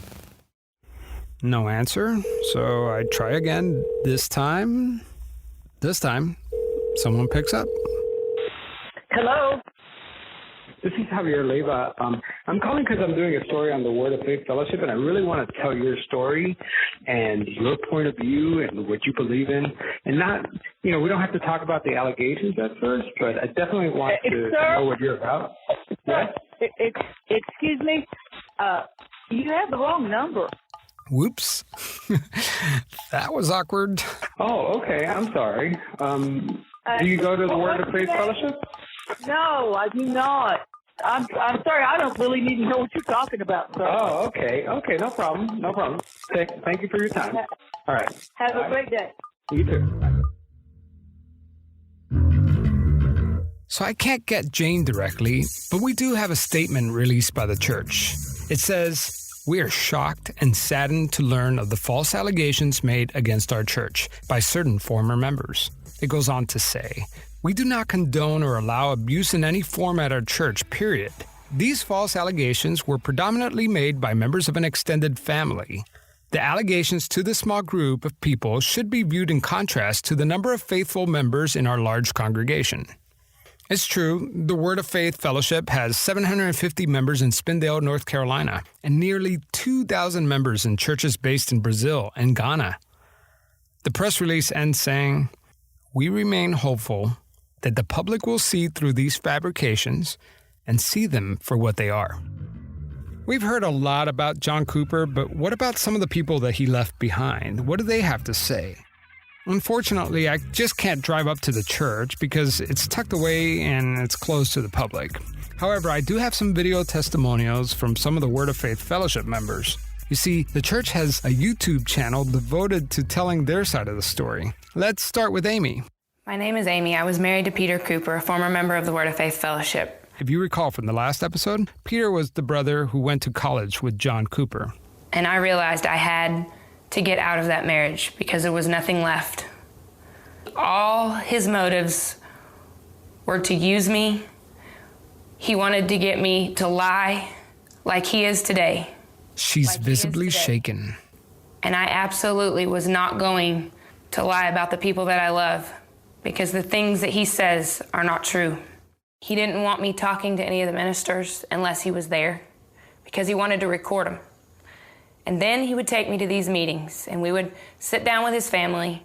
No answer, so I try again. This time, someone picks up. Hello? This is Javier Leiva. I'm calling because I'm doing a story on the Word of Faith Fellowship, and I really want to tell your story and your point of view and what you believe in. And not, we don't have to talk about the allegations at first, but I definitely want to know what you're about. Yes? Excuse me? You have the wrong number. Whoops. That was awkward. Oh, okay. I'm sorry. Do you go to the Word of Faith Fellowship? No, I do not. I'm sorry. I don't really need to know what you're talking about, sir. Oh, okay. Okay, no problem. No problem. Thank you for your time. All right. Have a great day. You too. So I can't get Jane directly, but we do have a statement released by the church. It says, "We are shocked and saddened to learn of the false allegations made against our church by certain former members." It goes on to say, "We do not condone or allow abuse in any form at our church, period. These false allegations were predominantly made by members of an extended family. The allegations to this small group of people should be viewed in contrast to the number of faithful members in our large congregation." It's true, the Word of Faith Fellowship has 750 members in Spindale, North Carolina, and nearly 2,000 members in churches based in Brazil and Ghana. The press release ends saying, "We remain hopeful that the public will see through these fabrications and see them for what they are." We've heard a lot about John Cooper, but what about some of the people that he left behind? What do they have to say? Unfortunately, I just can't drive up to the church because it's tucked away and it's closed to the public. However, I do have some video testimonials from some of the Word of Faith Fellowship members. You see, the church has a YouTube channel devoted to telling their side of the story. Let's start with Amy. My name is Amy. I was married to Peter Cooper, a former member of the Word of Faith Fellowship. If you recall from the last episode, Peter was the brother who went to college with John Cooper. And I realized I had to get out of that marriage because there was nothing left. All his motives were to use me. He wanted to get me to lie like he is today. She's visibly shaken. And I absolutely was not going to lie about the people that I love because the things that he says are not true. He didn't want me talking to any of the ministers unless he was there because he wanted to record them. And then he would take me to these meetings and we would sit down with his family.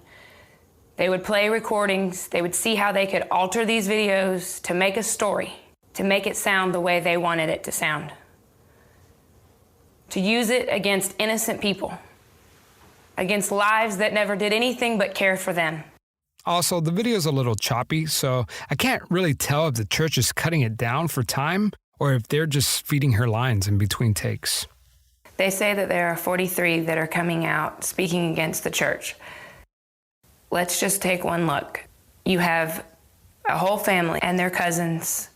They would play recordings. They would see how they could alter these videos to make a story, to make it sound the way they wanted it to sound, to use it against innocent people, against lives that never did anything but care for them. Also, the video's a little choppy, so I can't really tell if the church is cutting it down for time or if they're just feeding her lines in between takes. They say that there are 43 that are coming out speaking against the church. Let's just take one look. You have a whole family and their cousins,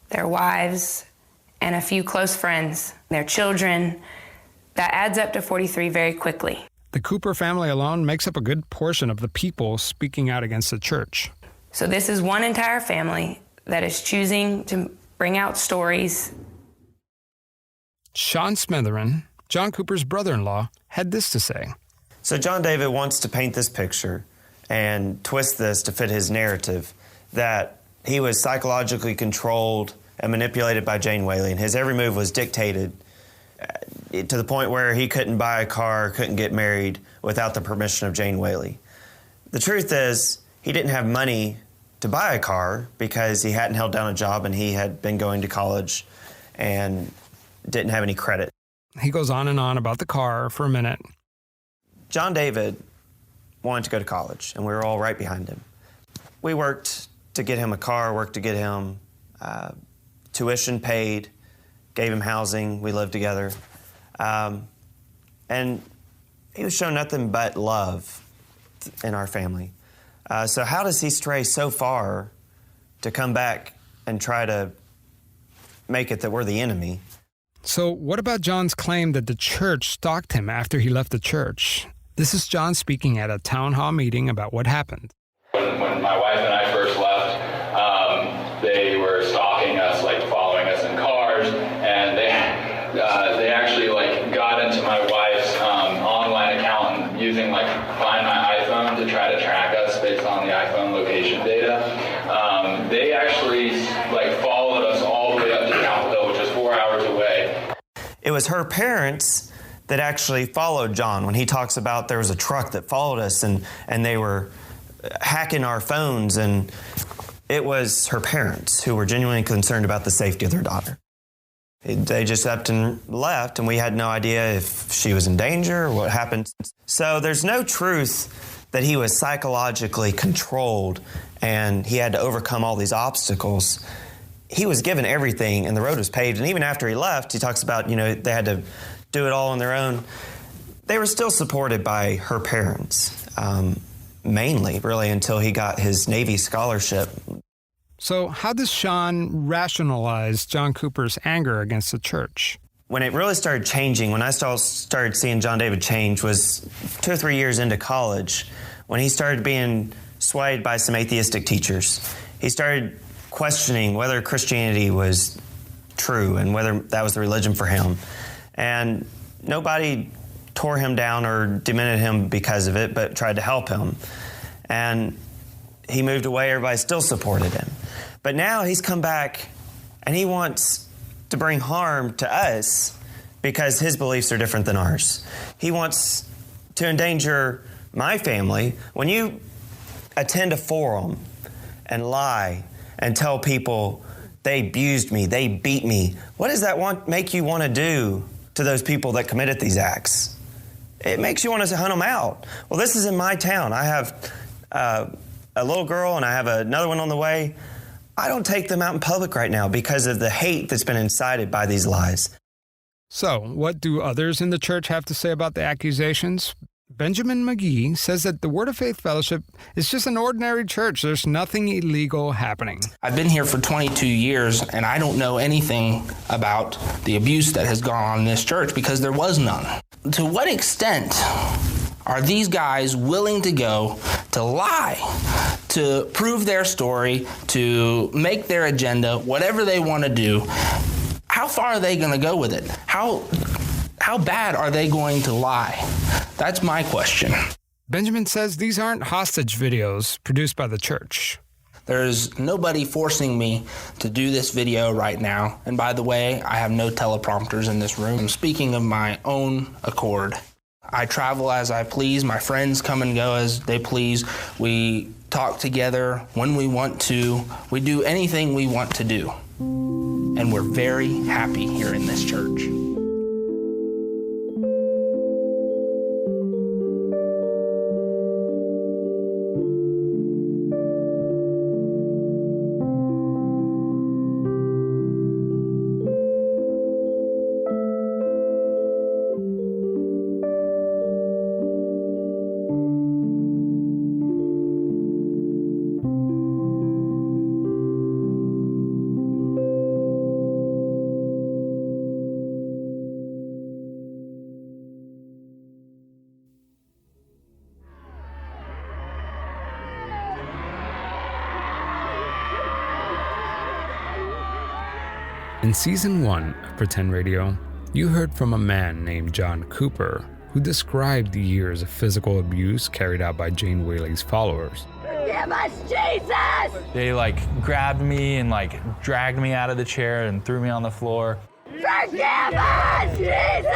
their wives, and a few close friends, their children. That adds up to 43 very quickly. The Cooper family alone makes up a good portion of the people speaking out against the church. So this is one entire family that is choosing to bring out stories. Sean Smitherin, John Cooper's brother-in-law, had this to say. So John David wants to paint this picture and twist this to fit his narrative that he was psychologically controlled and manipulated by Jane Whaley, and his every move was dictated to the point where he couldn't buy a car, couldn't get married without the permission of Jane Whaley. The truth is, he didn't have money to buy a car because he hadn't held down a job and he had been going to college and didn't have any credit. He goes on and on about the car for a minute. John David wanted to go to college, and we were all right behind him. We worked to get him a car, worked to get him tuition paid, gave him housing, we lived together. And he was shown nothing but love in our family. So how does he stray so far to come back and try to make it that we're the enemy? So what about John's claim that the church stalked him after he left the church? This is John speaking at a town hall meeting about what happened. When my wife and I first left, they were stalking us, like following us in cars, and they actually got into my wife's online account and using Find My iPhone to try to track us based on the iPhone location data. They actually followed us all the way up to Capitol Hill, which is 4 hours away. It was her parents that actually followed John when he talks about there was a truck that followed us and they were hacking our phones, and it was her parents who were genuinely concerned about the safety of their daughter. They just up and left, and we had no idea if she was in danger or what happened. So there's no truth that he was psychologically controlled and he had to overcome all these obstacles. He was given everything and the road was paved. And even after he left, he talks about, they had to do it all on their own. They were still supported by her parents, mainly, really, until he got his Navy scholarship. So how does Sean rationalize John Cooper's anger against the church? When it really started changing, when I started seeing John David change, was 2 or 3 years into college, when he started being swayed by some atheistic teachers. He started questioning whether Christianity was true and whether that was the religion for him. And nobody tore him down or demeaned him because of it, but tried to help him. And he moved away, everybody still supported him. But now he's come back and he wants to bring harm to us because his beliefs are different than ours. He wants to endanger my family. When you attend a forum and lie and tell people they abused me, they beat me, what does that make you want to do to those people that committed these acts? It makes you want to hunt them out. Well, this is in my town. I have a little girl and I have another one on the way. I don't take them out in public right now because of the hate that's been incited by these lies. So, what do others in the church have to say about the accusations? Benjamin McGee says that the Word of Faith Fellowship is just an ordinary church. There's nothing illegal happening. I've been here for 22 years, and I don't know anything about the abuse that has gone on in this church because there was none. To what extent are these guys willing to go to lie, to prove their story, to make their agenda, whatever they want to do? How far are they going to go with it? How bad are they going to lie? That's my question. Benjamin says these aren't hostage videos produced by the church. There's nobody forcing me to do this video right now. And by the way, I have no teleprompters in this room. I'm speaking of my own accord. I travel as I please. My friends come and go as they please. We talk together when we want to. We do anything we want to do. And we're very happy here in this church. In Season 1 of Pretend Radio, you heard from a man named John Cooper who described the years of physical abuse carried out by Jane Whaley's followers. Forgive us, Jesus! They grabbed me and dragged me out of the chair and threw me on the floor. Forgive us, Jesus! Forgive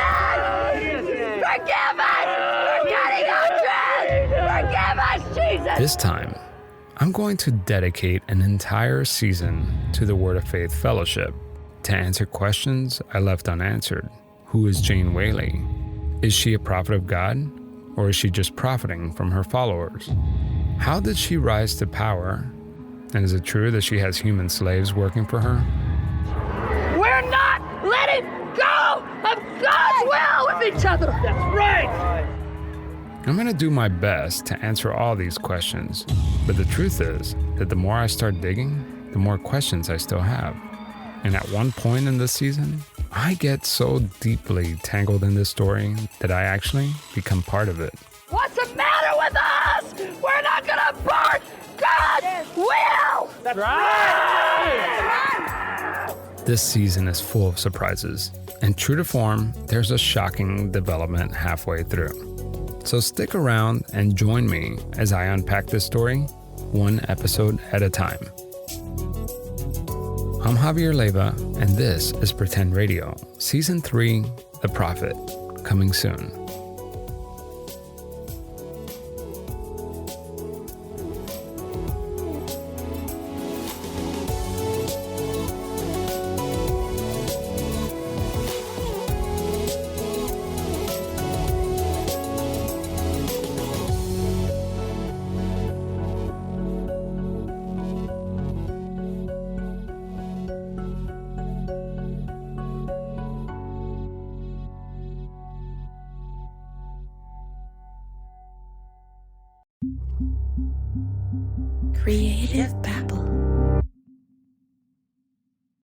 us! We're getting our truth! Forgive us, Jesus! This time, I'm going to dedicate an entire season to the Word of Faith Fellowship to answer questions I left unanswered. Who is Jane Whaley? Is she a prophet of God, or is she just profiting from her followers? How did she rise to power? And is it true that she has human slaves working for her? We're not letting go of God's will with each other! That's right! I'm going to do my best to answer all these questions, but the truth is that the more I start digging, the more questions I still have. And at one point in this season, I get so deeply tangled in this story that I actually become part of it. What's the matter with us? We're not gonna abort God's will! That's right! This season is full of surprises, and true to form, there's a shocking development halfway through. So stick around and join me as I unpack this story, one episode at a time. I'm Javier Leyva, and this is Pretend Radio, Season 3, The Prophet, coming soon. Creative Babble.